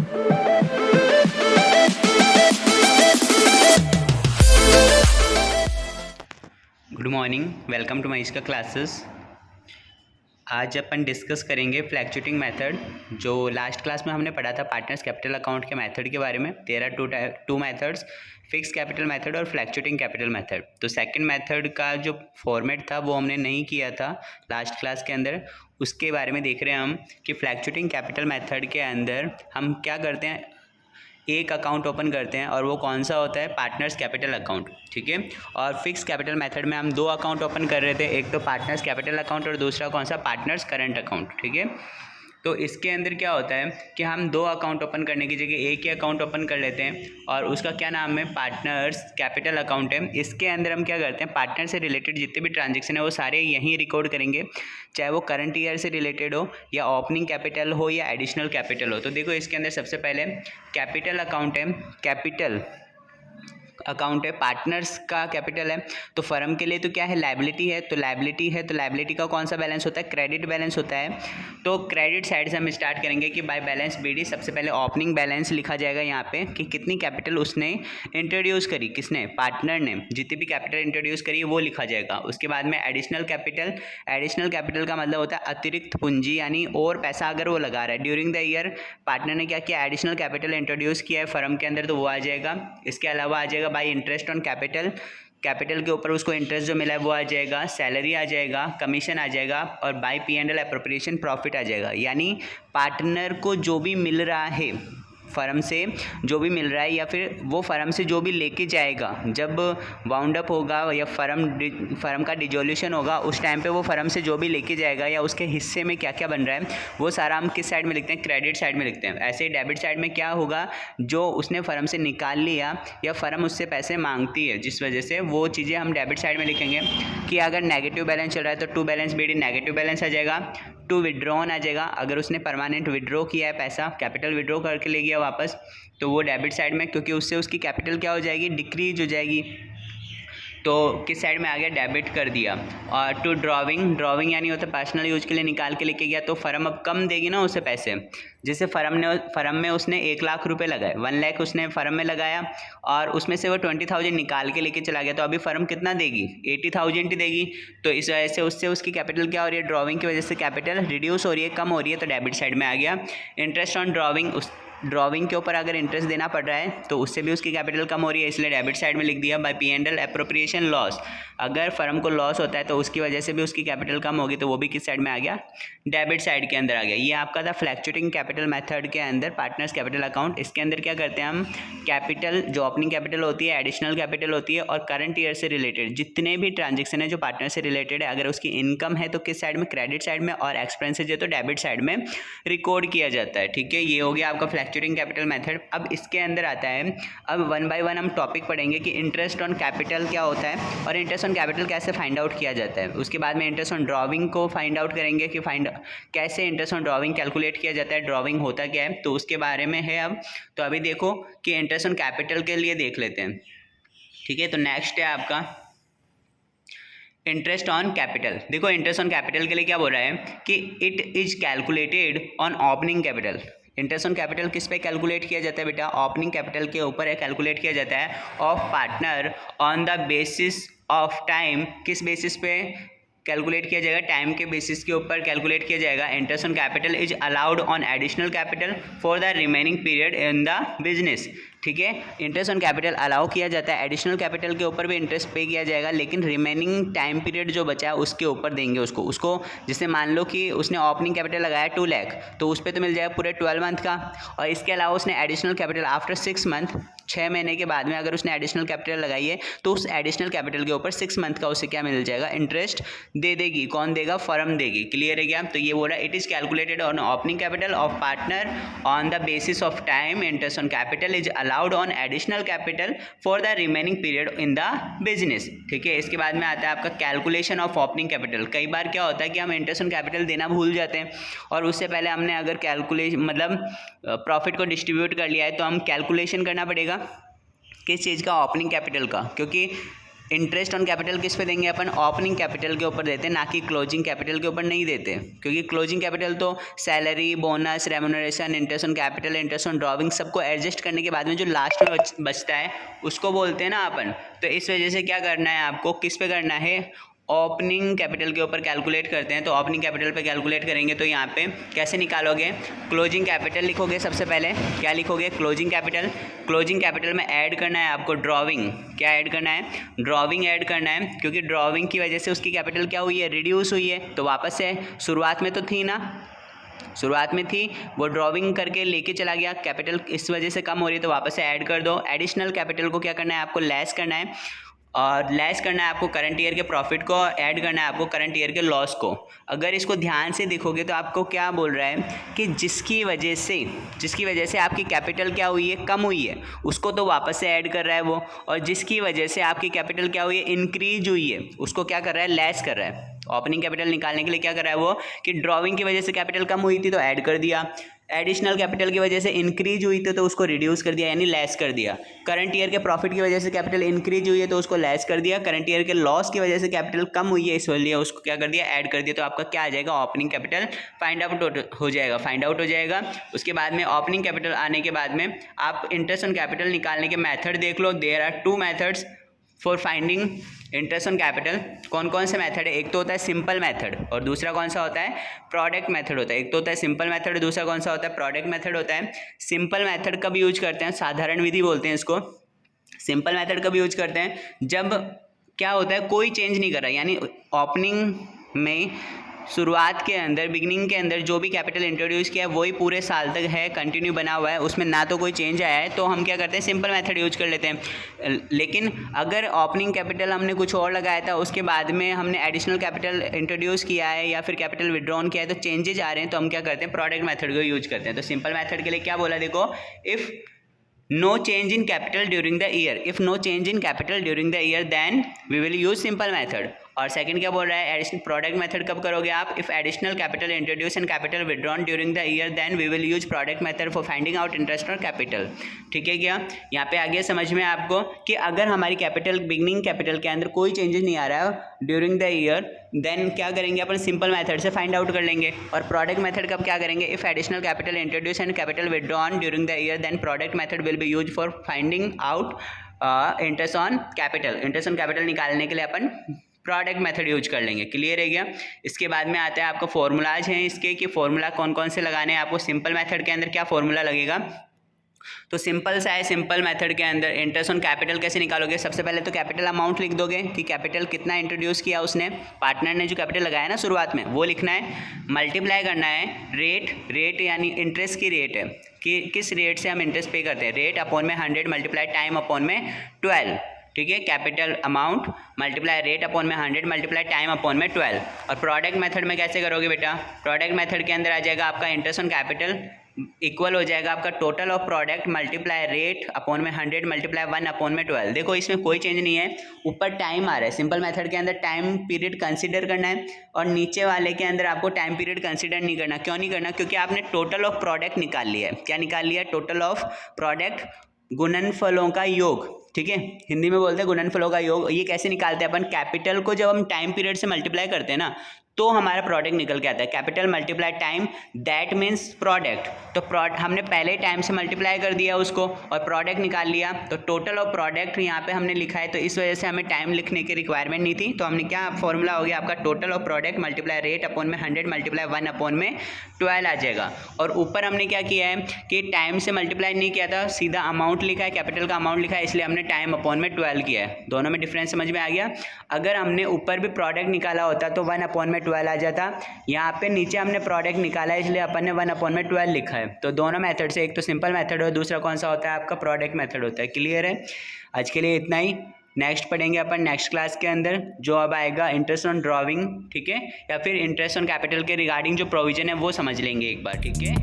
Good morning, welcome to my इसका classes. आज अपन डिस्कस करेंगे फ्लैक्चुएटिंग मेथड। जो लास्ट क्लास में हमने पढ़ा था पार्टनर्स कैपिटल अकाउंट के मेथड के बारे में। There are two methods, fix capital method और फ्लैक्चुएटिंग कैपिटल मेथड। तो सेकंड मेथड का जो फॉर्मेट था वो हमने नहीं किया था लास्ट क्लास के अंदर, उसके बारे में देख रहे हैं हम कि फ्लैक्चुएटिंग कैपिटल मेथड के अंदर हम क्या करते हैं, एक अकाउंट ओपन करते हैं और वो कौन सा होता है, पार्टनर्स कैपिटल अकाउंट। ठीक है। और फिक्स कैपिटल मेथड में हम दो अकाउंट ओपन कर रहे थे, एक तो पार्टनर्स कैपिटल अकाउंट और दूसरा कौन सा, पार्टनर्स करंट अकाउंट। ठीक है। तो इसके अंदर क्या होता है कि हम दो अकाउंट ओपन करने की जगह एक ही अकाउंट ओपन कर लेते हैं और उसका क्या नाम है, पार्टनर्स कैपिटल अकाउंट है। इसके अंदर हम क्या करते हैं, पार्टनर से रिलेटेड जितने भी ट्रांजेक्शन है वो सारे यहीं रिकॉर्ड करेंगे, चाहे वो करंट ईयर से रिलेटेड हो या ओपनिंग कैपिटल हो या एडिशनल कैपिटल हो। तो देखो इसके अंदर सबसे पहले कैपिटल अकाउंट है, कैपिटल अकाउंट है, पार्टनर्स का कैपिटल है। तो फर्म के लिए तो क्या है, लायबिलिटी है। तो लायबिलिटी का कौन सा बैलेंस होता है, क्रेडिट बैलेंस होता है। तो क्रेडिट साइड से हम स्टार्ट करेंगे कि बाय बैलेंस बीडी सबसे पहले ओपनिंग बैलेंस लिखा जाएगा यहाँ पे कि कितनी कैपिटल उसने इंट्रोड्यूस करी, किसने, पार्टनर ने जितनी भी कैपिटल इंट्रोड्यूस करी वो लिखा जाएगा। उसके बाद में एडिशनल कैपिटल का मतलब होता है अतिरिक्त पूंजी, यानी और पैसा अगर वो लगा रहा है ड्यूरिंग द ईयर, पार्टनर ने क्या किया, एडिशनल कैपिटल इंट्रोड्यूस किया है फर्म के अंदर, तो वो आ जाएगा। इसके अलावा आ जाएगा बाई इंटरेस्ट ऑन कैपिटल के ऊपर उसको इंटरेस्ट जो मिला है वो आ जाएगा, सैलरी आ जाएगा, कमीशन आ जाएगा और बाय P&L एप्रोप्रिएशन प्रॉफिट आ जाएगा। यानी पार्टनर को जो भी मिल रहा है फर्म से, जो भी मिल रहा है या फिर वो फर्म से जो भी लेके जाएगा, जब वाउंड अप होगा या फर्म का डिजोल्यूशन होगा उस टाइम पे वो फर्म से जो भी लेके जाएगा या उसके हिस्से में क्या क्या बन रहा है वो सारा हम किस साइड में लिखते हैं, क्रेडिट साइड में लिखते हैं। ऐसे ही डेबिट साइड में क्या होगा, जो उसने फर्म से निकाल लिया या फर्म उससे पैसे मांगती है जिस वजह से, वो चीज़ें हम डेबिट साइड में लिखेंगे। कि अगर नेगेटिव बैलेंस चल रहा है तो to balance BD negative balance आ जाएगा, टू विड्रॉन आ जाएगा। अगर उसने परमानेंट विड्रॉ किया है पैसा, कैपिटल विड्रॉ करके ले गया वापस, तो वो डेबिट साइड में, क्योंकि उससे उसकी कैपिटल क्या हो जाएगी, डिक्रीज हो जाएगी। तो किस साइड में आ गया, डेबिट कर दिया। और टू ड्रॉविंग यानी होता है पर्सनल यूज के लिए निकाल के लेके गया, तो फर्म अब कम देगी ना उसे पैसे। जैसे फर्म में उसने 1 लाख रुपए लगाए, 1 लाख उसने फर्म में लगाया और उसमें से वो 20,000 निकाल के लेके चला गया, तो अभी फर्म कितना देगी, 80,000 देगी। तो इस वजह से उससे उसकी कैपिटल क्या हो रही है, ड्रॉविंग की वजह से कैपिटल रिड्यूस हो रही है, कम हो रही है, तो डेबिट साइड में आ गया। इंटरेस्ट ऑन ड्रॉविंग के ऊपर अगर इंटरेस्ट देना पड़ रहा है तो उससे भी उसकी कैपिटल कम हो रही है, इसलिए डेबिट साइड में लिख दिया। बाय P&L एप्रोप्रिएशन लॉस, अगर फर्म को लॉस होता है तो उसकी वजह से भी उसकी कैपिटल कम होगी, तो वो भी किस साइड में आ गया, डेबिट साइड के अंदर आ गया। ये आपका था फ्लैक्चुएटिंग कैपिटल मेथड के अंदर पार्टनर्स कैपिटल अकाउंट। इसके अंदर क्या करते हैं हम, कैपिटल जो ओपनिंग कैपिटल होती है, एडिशनल कैपिटल होती है और करंट ईयर से रिलेटेड जितने भी ट्रांजेक्शन है जो पार्टनर से रिलेटेड है, अगर उसकी इनकम है तो किस साइड में, क्रेडिट साइड में, और एक्सपेंसेज है तो डेबिट साइड में रिकॉर्ड किया जाता है। ठीक है, ये हो गया आपका फ्लैक्चुएटिंग कैपिटल मेथड। अब इसके अंदर आता है, अब वन बाय वन हम टॉपिक पढ़ेंगे कि इंटरेस्ट ऑन कैपिटल क्या होता है और इंटरेस्ट ऑन कैपिटल कैसे फाइंड आउट किया जाता है। उसके बाद में इंटरेस्ट ऑन ड्रॉविंग को फाइंड आउट करेंगे कि कैसे इंटरेस्ट ऑन ड्रॉविंग कैलकुलेट किया जाता है, ड्रॉविंग होता क्या है, तो उसके बारे में है अब। तो अभी देखो कि इंटरेस्ट ऑन कैपिटल के लिए देख लेते हैं। ठीक है, तो नेक्स्ट है आपका इंटरेस्ट ऑन कैपिटल। देखो इंटरेस्ट ऑन कैपिटल के लिए क्या बोल रहा है कि it is calculated on opening capital. Interest on capital किस पे कैलकुलेट किया जाता है बेटा, ओपनिंग कैपिटल के ऊपर कैलकुलेट किया जाता है of partner on the basis of time. किस बेसिस पे कैलकुलेट किया जाएगा, टाइम के बेसिस के ऊपर कैलकुलेट किया जाएगा। Interest on capital is allowed on additional capital for the remaining period in the business. ठीक है, इंटरेस्ट ऑन कैपिटल अलाउ किया जाता है, एडिशनल कैपिटल के ऊपर भी इंटरेस्ट पे किया जाएगा, लेकिन रिमेनिंग टाइम पीरियड जो बचा है उसके ऊपर देंगे उसको जैसे मान लो कि उसने ओपनिंग कैपिटल लगाया 2 लाख, तो उस पर तो मिल जाएगा पूरे 12 मंथ का। और इसके अलावा उसने एडिशनल कैपिटल आफ्टर 6 मंथ, 6 महीने के बाद में अगर उसने एडिशनल कैपिटल लगाई है तो उस एडिशनल कैपिटल के ऊपर 6 मंथ का उसे क्या मिल जाएगा, इंटरेस्ट दे देगी। कौन देगा, फर्म देगी। क्लियर है क्या? तो ये बोल रहा है it is calculated on opening capital of partner on the basis of time. Interest on capital is allowed on additional capital for the remaining period in the business. ठीक है, इसके बाद में आता है आपका कैलकुलेशन ऑफ ओपनिंग कैपिटल। कई बार क्या होता है कि हम इंटरेस्ट ऑन कैपिटल देना भूल जाते हैं और उससे पहले हमने अगर कैलकुलेशन मतलब प्रॉफिट को डिस्ट्रीब्यूट कर लिया है तो हम कैलकुलेशन करना पड़ेगा किस चीज़ का, ओपनिंग कैपिटल का, क्योंकि इंटरेस्ट ऑन कैपिटल किस पे देंगे अपन, ओपनिंग कैपिटल के ऊपर देते हैं, ना कि क्लोजिंग कैपिटल के ऊपर नहीं देते, क्योंकि क्लोजिंग कैपिटल तो salary, bonus, remuneration, interest on capital, interest on drawing सबको एडजस्ट करने के बाद में जो लास्ट में बचता है उसको बोलते हैं ना अपन। तो इस वजह से क्या करना है आपको, किस पे करना है, ओपनिंग कैपिटल के ऊपर कैलकुलेट करते हैं। तो ओपनिंग कैपिटल पे कैलकुलेट करेंगे तो यहाँ पे कैसे निकालोगे, क्लोजिंग कैपिटल लिखोगे सबसे पहले, क्या लिखोगे, क्लोजिंग कैपिटल। क्लोजिंग कैपिटल में ऐड करना है आपको ड्रॉविंग, क्या ऐड करना है, ड्रॉविंग ऐड करना है, क्योंकि ड्रॉविंग की वजह से उसकी कैपिटल क्या हुई है, रिड्यूस हुई है। तो वापस से शुरुआत में तो थी ना, शुरुआत में थी, वो ड्रॉविंग करके लेके चला गया, कैपिटल इस वजह से कम हो रही है तो वापस से ऐड कर दो। एडिशनल कैपिटल को क्या करना है आपको, लेस करना है, और लेस करना है आपको करंट ईयर के प्रॉफिट को, ऐड करना है आपको करंट ईयर के लॉस को। अगर इसको ध्यान से देखोगे तो आपको क्या बोल रहा है कि जिसकी वजह से आपकी कैपिटल क्या हुई है, कम हुई है, उसको तो वापस से ऐड कर रहा है वो, और जिसकी वजह से आपकी कैपिटल क्या हुई है, इंक्रीज हुई है, उसको क्या कर रहा है, लेस कर रहा है। ओपनिंग कैपिटल निकालने के लिए क्या कर रहा है वो, कि ड्रॉविंग की वजह से कैपिटल कम हुई थी तो ऐड कर दिया, एडिशनल कैपिटल की वजह से इंक्रीज हुई थी तो उसको रिड्यूस कर दिया यानी लेस कर दिया, करंट ईयर के प्रॉफिट की वजह से कैपिटल इंक्रीज हुई है तो उसको लेस कर दिया, करंट ईयर के लॉस की वजह से कैपिटल कम हुई है इसलिए उसको क्या कर दिया, ऐड कर दिया। तो आपका क्या आ जाएगा, ओपनिंग कैपिटल फाइंड आउट हो जाएगा। उसके बाद में ओपनिंग कैपिटल आने के बाद में आप इंटरेस्ट ऑन कैपिटल निकालने के मेथड देख लो। There are 2 methods for finding interest on capital. कौन कौन से मेथड है, एक तो होता है सिंपल मेथड और दूसरा कौन सा होता है, प्रोडक्ट मेथड होता है। एक तो होता है सिंपल मेथड और दूसरा कौन सा होता है, प्रोडक्ट मेथड होता है। सिंपल मेथड कब यूज करते हैं, साधारण विधि बोलते हैं इसको। सिंपल मेथड कब यूज करते हैं, जब क्या होता है, कोई चेंज नहीं कर रहा, यानी ओपनिंग में शुरुआत के अंदर, बिगिनिंग के अंदर जो भी कैपिटल इंट्रोड्यूस किया है वही पूरे साल तक है, कंटिन्यू बना हुआ है, उसमें ना तो कोई चेंज आया है, तो हम क्या करते हैं, सिंपल मेथड यूज कर लेते हैं। लेकिन अगर ओपनिंग कैपिटल हमने कुछ और लगाया था, उसके बाद में हमने एडिशनल कैपिटल इंट्रोड्यूस किया है या फिर कैपिटल विड्रॉन किया है, तो चेंजेज आ रहे हैं, तो हम क्या करते हैं, प्रोडक्ट मेथड को यूज करते हैं। तो सिंपल मेथड के लिए क्या बोला, देखो, if no change in capital during the year, if no change in capital during the year then we will use simple method। और सेकंड क्या बोल रहा है, एडिशनल प्रोडक्ट मेथड कब करोगे आप, if additional capital introduce and capital withdrawn during the year then we will use product method for finding out interest on capital. ठीक है क्या, यहाँ पे आ गया समझ में आपको कि अगर हमारी कैपिटल, बिगनिंग कैपिटल के अंदर कोई चेंजेस नहीं आ रहा है ड्यूरिंग द ईयर, देन क्या करेंगे अपन, सिंपल मेथड से फाइंड आउट कर लेंगे। और प्रोडक्ट मेथड कब क्या करेंगे, if additional capital introduce and capital withdrawn during the year then product method will be use for finding out interest on capital. Interest on capital निकालने के लिए अपन प्रोडक्ट मेथड यूज कर लेंगे। क्लियर है क्या। इसके बाद में आता है आपको फॉर्मूलाज हैं इसके, कि फॉर्मूला कौन कौन से लगाने हैं आपको। सिंपल मेथड के अंदर क्या फॉर्मूला लगेगा, तो सिंपल सा है, सिंपल मेथड के अंदर इंटरेस्ट ऑन कैपिटल कैसे निकालोगे, सबसे पहले तो कैपिटल अमाउंट लिख दोगे कि कैपिटल कितना इंट्रोड्यूस किया उसने, पार्टनर ने जो कैपिटल लगाया ना शुरुआत में, वो लिखना है। मल्टीप्लाई करना है रेट यानी इंटरेस्ट की रेट है कि किस रेट से हम इंटरेस्ट पे करते हैं, रेट अपॉन में 100 मल्टीप्लाई टाइम अपॉन में 12। ठीक है, capital amount multiply rate upon में 100 मल्टीप्लाई टाइम अपॉन में 12। और प्रोडक्ट मेथड में कैसे करोगे बेटा, प्रोडक्ट मेथड के अंदर आ जाएगा आपका इंटरेस्ट ऑन कैपिटल इक्वल हो जाएगा आपका total of product multiply rate upon में 100 मल्टीप्लाई 1 अपॉन में 12। देखो इसमें कोई चेंज नहीं है, ऊपर टाइम आ रहा है, सिंपल मेथड के अंदर टाइम पीरियड कंसीडर करना है, और नीचे वाले के अंदर आपको टाइम पीरियड कंसीडर नहीं करना। क्यों नहीं करना, क्योंकि आपने टोटल ऑफ प्रोडक्ट निकाल लिया है। क्या निकाल लिया, टोटल ऑफ प्रोडक्ट, गुणनफलों का योग। ठीक है, हिंदी में बोलते हैं गुणनफलों का योग। ये कैसे निकालते हैं अपन, कैपिटल को जब हम टाइम पीरियड से मल्टीप्लाई करते हैं ना, तो हमारा प्रोडक्ट निकल के आता है। Capital multiply time, that means product. तो हमने पहले टाइम से मल्टीप्लाई कर दिया उसको और प्रोडक्ट निकाल लिया, तो टोटल ऑफ प्रोडक्ट यहाँ पे हमने लिखा है, तो इस वजह से हमें टाइम लिखने की रिक्वायरमेंट नहीं थी। तो हमने क्या फॉर्मूला हो गया आपका, total of product multiply rate upon में 100 मल्टीप्लाई 1 अपॉन में 12 आ जाएगा। और ऊपर हमने क्या किया है कि टाइम से मल्टीप्लाई नहीं किया था, सीधा अमाउंट लिखा है, कैपिटल का अमाउंट लिखा है, इसलिए हमने टाइम अपॉन में 12 किया है। दोनों में डिफरेंस समझ में आ गया। अगर हमने ऊपर भी प्रोडक्ट निकाला होता तो 1 अपॉन में 12 आ जाता। यहाँ पे नीचे हमने प्रोडक्ट निकाला है, इसलिए अपन ने 1 अपॉन में 12 लिखा है। तो दोनों मेथड से, एक तो सिंपल मेथड और दूसरा कौन सा होता है आपका, प्रोडक्ट मेथड होता है। क्लियर है, आज के लिए इतना ही। नेक्स्ट पढ़ेंगे अपन नेक्स्ट क्लास के अंदर, जो अब आएगा इंटरेस्ट ऑन ड्रॉविंग। ठीक है, या फिर इंटरेस्ट ऑन कैपिटल के रिगार्डिंग जो प्रोविजन है वो समझ लेंगे एक बार। ठीक है।